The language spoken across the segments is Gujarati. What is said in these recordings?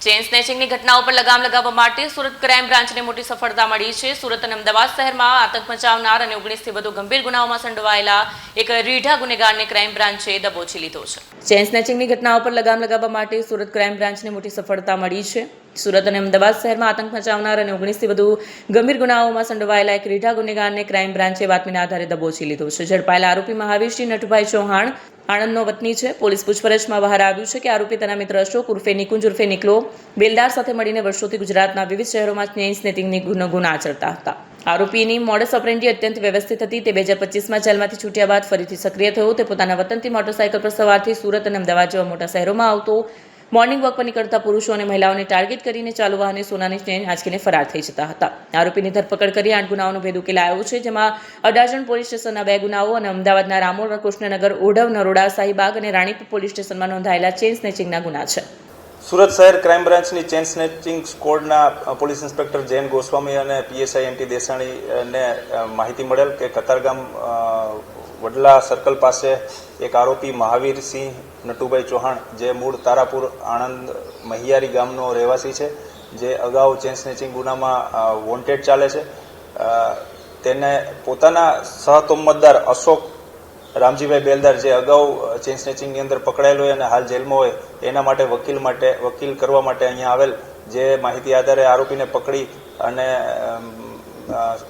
ચેઇન સ્નેચિંગની ઘટનાઓ પર લગામ લગાવવા માટે સુરત ક્રાઇમ બ્રાન્ચને મોટી સફળતા મળી છે। સુરત અને અમદાવાદ શહેરમાં આતંક મચાવનાર અને 19થી વધુ ગંભીર ગુનાઓમાં સંડોવાયેલા એક રીઢા ગુનેગારને ક્રાઇમ બ્રાન્ચે દબોચી લીધો છે। ચેઇન સ્નેચિંગની ઘટનાઓ પર લગામ લગાવવા માટે સુરત ક્રાઇમ બ્રાન્ચને મોટી સફળતા મળી છે। સુરત અને અમદાવાદ શહેરમાં આતંક મચાવનાર અને 19થી વધુ ગંભીર ગુનાઓમાં સંડોવાયેલા એક રીઢા ગુનેગારને ક્રાઇમ બ્રાન્ચે બાતમીના આધારે દબોચી લીધો છે। ઝડપાયેલા આરોપી મહાવીરસિંહ નટુભાઈ ચૌહાણ આણંદનો વતની છે। પોલીસ પૂછપરછમાં બહાર આવ્યું છે કે આરોપી તેના મિત્ર અશોક ઉર્ફે નિકુંજ ઉર્ફે નિકલો બેલદાર સાથે મળીને વર્ષોથી ગુજરાતના વિવિધ શહેરોમાં ચેઇન સ્નેચિંગની ગુના આચરતા હતા। આરોપીની મોડસ ઓપરેન્ડી અત્યંત વ્યવસ્થિત હતી। તે 2025માં જેલમાંથી છૂટ્યા બાદ ફરીથી સક્રિય થયો। તે પોતાના વતનથી મોટરસાઇકલ પર સવારથી સુરત અને અમદાવાદ જેવા મોટા શહેરોમાં આવતો। મોર્નિંગ વોક પર નીકળતા પુરુષો અને મહિલાઓને ટાર્ગેટ કરીને ચાલુ વાહને સોનાની ચેઇન આંચકીને ફરાર થઈ જતા હતા। આરોપીની ધરપકડ કરી 8 ગુનાઓનો ભેદ ઉકેલાયો છે, જેમાં અડાજણ પોલીસ સ્ટેશનના 2 ગુનાઓ અને અમદાવાદના રામોલ, કૃષ્ણનગર, ઓઢવ, નરોડા, શાહીબાગ અને રાણીપ પોલીસ સ્ટેશનમાં નોંધાયેલા ચેઇન સ્નેચિંગના ગુના છે। સુરત શહેર ક્રાઇમ બ્રાન્ચની ચેઇન સ્નેચિંગ સ્કોડના પોલીસ ઇન્સ્પેક્ટર જૈન ગોસ્વામી અને પીએસઆઈ એનટી દેસાણીને માહિતી મળેલ કે કતારગામ વડલા સર્કલ પાસે એક આરોપી મહાવીરસિંહ નટુભાઈ ચૌહાણ, જે મૂળ તારાપુર આણંદ મહિયારી ગામનો રહેવાસી છે, જે અગાઉ ચેઇન સ્નેચિંગ ગુનામાં વોન્ટેડ ચાલે છે, તેને પોતાના સહતોમતદાર અશોક રામજીભાઈ બેલદાર, જે અગાઉ ચેઇન સ્નેચિંગની અંદર પકડાયેલો હોય અને હાલ જેલમાં હોય, એના માટે વકીલ કરવા માટે અહીંયા આવેલ, જે માહિતી આધારે આરોપીને પકડી અને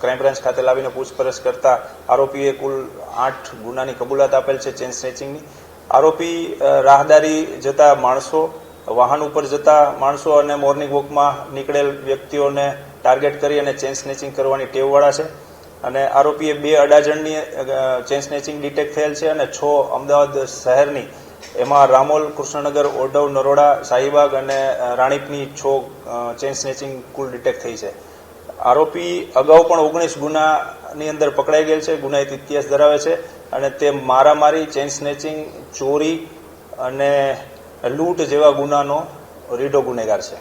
ક્રાઇમ બ્રાન્ચ ખાતે લાવીને પૂછપરછ કરતા આરોપીએ કુલ 8 ગુનાની કબૂલાત આપેલ છે ચેઇન સ્નેચિંગની। આરોપી રાહદારી જતા માણસો, વાહન ઉપર જતા માણસો અને મોર્નિંગ વોકમાં નીકળેલ વ્યક્તિઓને ટાર્ગેટ કરી અને ચેઇન સ્નેચિંગ કરવાની ટેવવાળા છે અને આરોપીએ 2 અડાજણની ચેઇન સ્નેચિંગ ડિટેક્ટ થયેલ છે અને 6 અમદાવાદ શહેરની, એમાં રામોલ, કૃષ્ણનગર, ઓઢવ, નરોડા, શાહીબાગ અને રાણીપની 6 ચેઇન સ્નેચિંગ કુલ ડિટેક્ટ થઈ છે। આરોપી અગાઉ પણ 19 ગુનાની અંદર પકડાઈ ગયેલ છે, ગુનાહિત ઇતિહાસ ધરાવે છે અને તે મારામારી, ચેઇન સ્નેચિંગ, ચોરી અને લૂંટ જેવા ગુનાનો રીઢો ગુનેગાર છે।